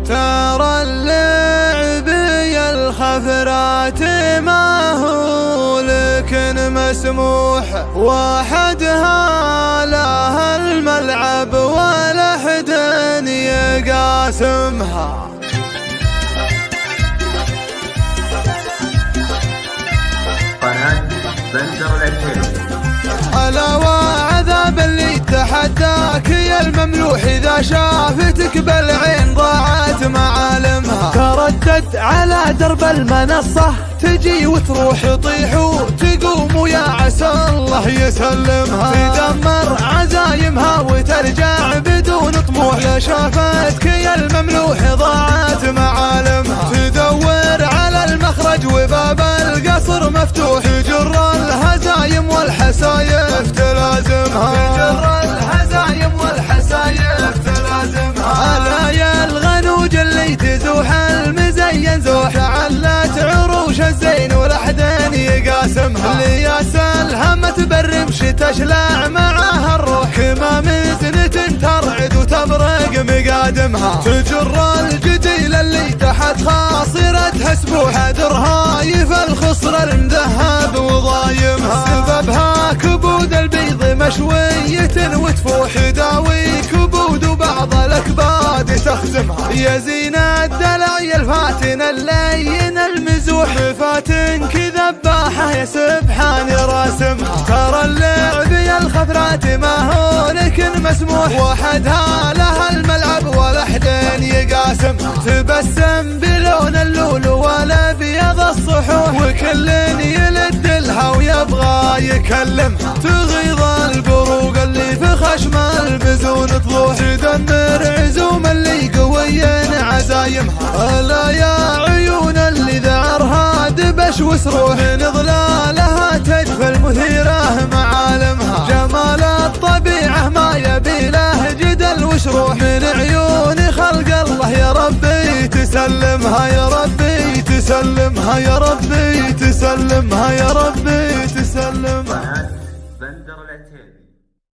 ترى اللعب يا الخفرات ما هو لكن مسموح، وحدها لها الملعب ولا حد يقاسمها. قناة بندر العتيبي. ألا وعذاب اللي تحداك يا المملوح، إذا شافتك بالعين ضاعت معالمها. تردد على درب المنصة تجي وتروح تطيح وتقوم ويا عسى الله يسلمها. تدمر عزايمها وترجع بدون طموح، لا شافتك يا المملوح ضاعت معالمها. تدور على المخرج وباب القصر مفتوح، تجر الهزايم والحسايف تلازمها. تجر الهزايم والحسايف تلازمها. ألا يا الغنوج اللي تزوح المزين زوح، تعلت عروش الزين ولحدين يقاسمها. اللي ياسلها ما تبرمش تشلع معاها الروح، كما من سنة ترعد وتبرق مقادمها. تجر الجديل اللي تحت خاصرتها سبوحة، درهايف الخصر المذهب وضايمها. سببها كبود البيض مشوية وتفوح، تداوي كبود وبعض الأكباد تخزمها. يا زين الدلع يا الفاتن اللين المزوح، فاتن كذباحة يا سبحان راسمها. ترى اللعب يا الخفرات ما هو لكن مسموح، وحدها لها الملعب ولا حدين يقاسمها. تبسم بلون اللؤلؤ والابيض الصحوح، وكل يلد لها ويبغى يكلمها. تغيظ البروق اللي في خشم البزون طلوح، تدمر عزوم اللي قويين عزايمها. ألا يا عيون اللي ذعرها دبش وسروح، من ظلالها تجفى المثيرة معالمها. جمال الطبيعة ما يبي له جدل وشروح، من عيون خلق الله يا ربي تسلمها. يا ربي تسلمها، يا ربي تسلمها، يا ربي تسلمها. قناة بندر العتيبي.